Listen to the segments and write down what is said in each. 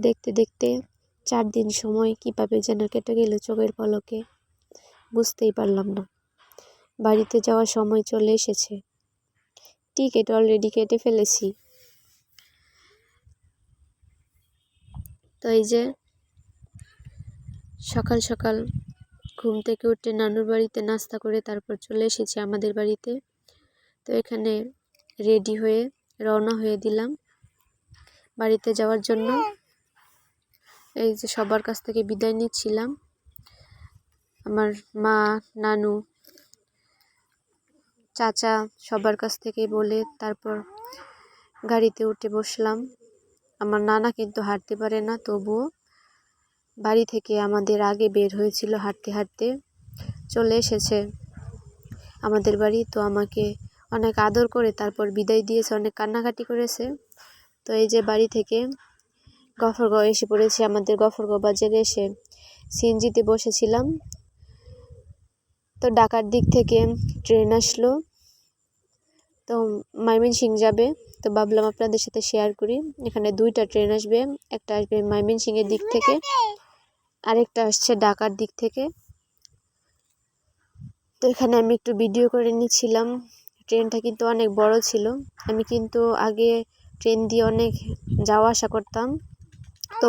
দেখতে দেখতে 4 দিন সময় কিভাবে যেন কেটে গেল চোখের পলকে, বুঝতেই পারলাম না। বাড়িতে যাওয়ার সময় চলে এসেছে। টিকিট অলরেডি কেটে ফেলেছি। তো এই যে সকাল সকাল ঘুম থেকে উঠে নানুর বাড়িতে নাস্তা করে তারপর চলে এসেছি আমাদের বাড়িতে। তো এখানে রেডি হয়ে রওনা হয়ে দিলাম বাড়িতে যাওয়ার জন্য। এই যে সবার কাছ থেকে বিদায় নিচ্ছিলাম, আমার মা, নানু, চাচা সবার কাছ থেকে বলে তারপর গাড়িতে উঠে বসলাম। আমার নানা কিন্তু হাঁটতে পারে না, তবুও বাড়ি থেকে আমাদের আগে বের হয়েছিল, হাঁটতে হাঁটতে চলে এসেছে আমাদের বাড়ি। তো আমাকে অনেক আদর করে তারপর বিদায় দিয়েছে, অনেক কান্নাকাটি করেছে। তো এই যে বাড়ি থেকে গফরগাঁও এসে পড়েছি। আমাদের গফরগাঁও বাজারে এসে সিএনজিতে বসেছিলাম। তো ঢাকার দিক থেকে ট্রেন আসলো, তো ময়মনসিংহ যাবে। তো ভাবলাম আপনাদের সাথে শেয়ার করি। এখানে 2টা ট্রেন আসবে, একটা আসবে ময়মনসিংহের দিক থেকে, আরেকটা আসছে ঢাকার দিক থেকে। তো এখানে আমি একটু ভিডিও করে নিচ্ছিলাম। ট্রেনটা কিন্তু অনেক বড় ছিল। আমি কিন্তু আগে ট্রেন দিয়ে অনেক যাওয়া আসা করতাম, তো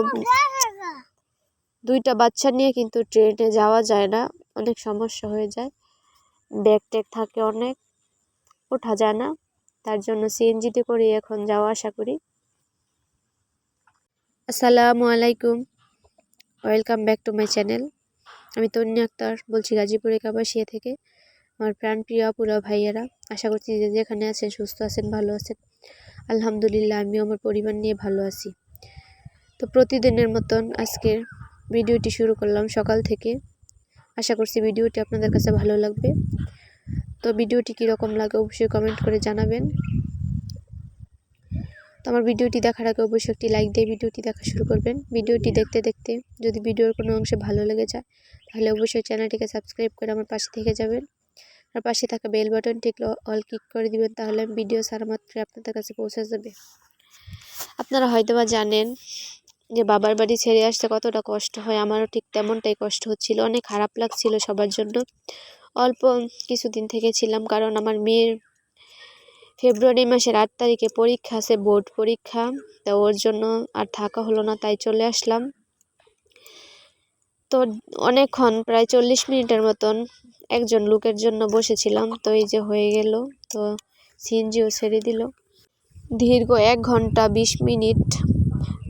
2টা বাচ্চা নিয়ে কিন্তু ট্রেনে যাওয়া যায় না, অনেক সমস্যা হয়ে যায়, ব্যাগ ট্যাগ থাকে অনেক, ওঠা যায় না। তার জন্য সিএনজিতে করে এখন যাওয়া আসা করি। আসসালামু আলাইকুম, welcome back to my channel. আমি তন্নি আক্তার বলছি গাজীপুর কাপাসিয়া থেকে। আমার প্রাণপ্রিয় আপুরা ভাইয়েরা, আশা করছি যে যেখানে আছেন সুস্থ আছেন, ভালো আছেন। আলহামদুলিল্লাহ আমিও আমার পরিবার নিয়ে ভালো আছি। তো প্রতিদিনের মতন আজকের ভিডিওটি শুরু করলাম সকাল থেকে। আশা করছি ভিডিওটি আপনাদের কাছে ভালো লাগবে। তো ভিডিওটি কীরকম লাগে অবশ্যই কমেন্ট করে জানাবেন। তো আমার ভিডিওটি দেখার আগে অবশ্যই একটি লাইক দিয়ে ভিডিওটি দেখা শুরু করবেন। ভিডিওটি দেখতে দেখতে যদি ভিডিওর কোনো অংশে ভালো লেগে যায় তাহলে অবশ্যই চ্যানেলটিকে সাবস্ক্রাইব করে আমার পাশে থেকে যাবেন। আর পাশে থাকা বেল বাটনটি অল ক্লিক করে দিবেন, তাহলে ভিডিও ছাড়া মাত্র আপনাদের কাছে পৌঁছে যাবে। আপনারা হয়তোবা জানেন যে বাবার বাড়ি ছেড়ে আসতে কতটা কষ্ট হয়। আমারও ঠিক তেমনটাই কষ্ট হচ্ছিল, অনেক খারাপ লাগছিল সবার জন্য। অল্প কিছুদিন থেকে ছিলাম, কারণ আমার মেয়ের ফেব্রুয়ারি মাসের 8 তারিখে পরীক্ষা আছে, বোর্ড পরীক্ষা। তো ওর জন্য আর থাকা হলো না, তাই চলে আসলাম। তো অনেকক্ষণ প্রায় 40 মিনিটের মতন একজন লোকের জন্য বসেছিলাম। তো এই যে হয়ে গেল, তো সিএনজিও ছেড়ে দিল। দীর্ঘ 1 ঘন্টা 20 মিনিট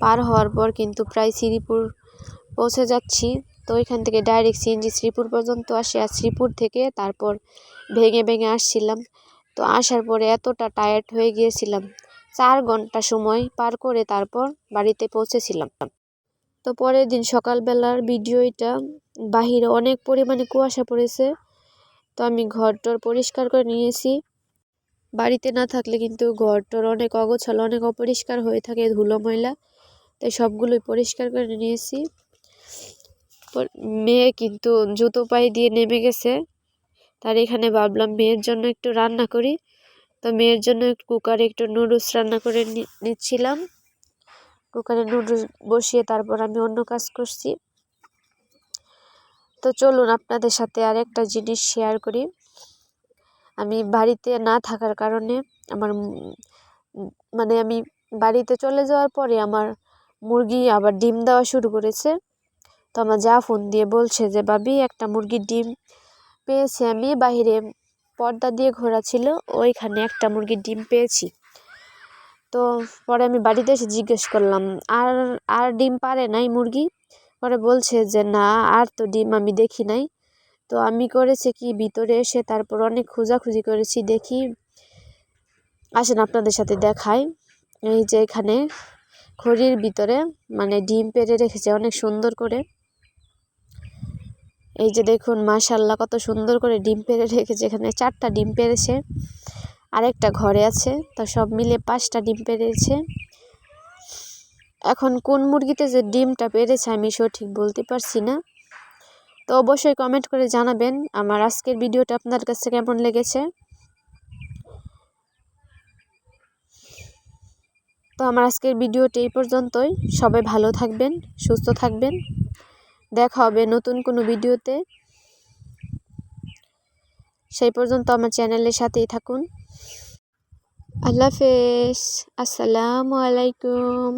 পার হওয়ার পর কিন্তু প্রায় শ্রীপুর পৌঁছে যাচ্ছি। তো এখান থেকে ডাইরেক্ট সিএনজি শ্রীপুর পর্যন্ত আসে, আর শ্রীপুর থেকে তারপর ভেঙে ভেঙে আসছিলাম। তো আসার পরে এতটা টায়ার্ড হয়ে গিয়েছিলাম, 4 ঘন্টা সময় পার করে তারপর বাড়িতে পৌঁছেছিলাম। তো পরের দিন সকালবেলার ভিডিও এটা। বাহিরে অনেক পরিমাণে কুয়াশা পড়েছে। তো আমি ঘরটর পরিষ্কার করে নিয়েছি। বাড়িতে না থাকলে কিন্তু ঘরটর অনেক অগোছালো, অনেক অপরিষ্কার হয়ে থাকে, ধুলো ময়লা। তাই সবগুলোই পরিষ্কার করে নিয়েছি। মেয়ে কিন্তু জুতো পায়ে দিয়ে নেমে গেছে। তার এখানে ভাবলাম মেয়ের জন্য একটু রান্না করি। তো মেয়ের জন্য কুকারে একটু নুডলস রান্না করে নিচ্ছিলাম। কুকারে নুডলস বসিয়ে তারপর আমি অন্য কাজ করছি। তো চলুন আপনাদের সাথে আরেকটা জিনিস শেয়ার করি। আমি বাড়িতে না থাকার কারণে আমার আমি বাড়িতে চলে যাওয়ার পরে আমার মুরগি আবার ডিম দেওয়া শুরু করেছে। তো আমার যা ফোন দিয়ে বলছে যে ভাবি একটা মুরগির ডিম পেয়েছি, আমি বাইরে পর্দা দিয়ে ঘোরা ছিল, ওইখানে একটা মুরগির ডিম পেয়েছি। তো পরে আমি বাড়িতে এসে জিজ্ঞেস করলাম, আর ডিম পারে নাই মুরগি? পরে বলছে যে না, আর তো ডিম আমি দেখি নাই। তো আমি করেছি কি, ভিতরে এসে তারপর অনেক খোঁজাখুঁজি করেছি, দেখি। আসেন আপনাদের সাথে দেখাই। এই যে এখানে খড়ির ভিতরে ডিম পেড়ে রেখেছে অনেক সুন্দর করে। এই যে দেখুন, মাশাআল্লাহ কত সুন্দর করে ডিম পেড়ে রেখেছে। এখানে 4টা ডিম পেড়েছে, আরেকটা ঘরে আছে। তো সব মিলে 5টা ডিম পেড়েছে। এখন কোন মুরগিতে যে ডিমটা পেড়েছে আমি সঠিক বলতে পারছি না। তো অবশ্যই কমেন্ট করে জানাবেন আমার আজকের ভিডিওটা আপনার কাছে কেমন লেগেছে। তো আমার আজকের ভিডিওটি এই পর্যন্তই। সবাই ভালো থাকবেন, সুস্থ থাকবেন। দেখা হবে নতুন কোনো ভিডিওতে। সেই পর্যন্ত আমার চ্যানেলের সাথেই থাকুন। আল্লাহ হাফেজ। আসসালামু আলাইকুম।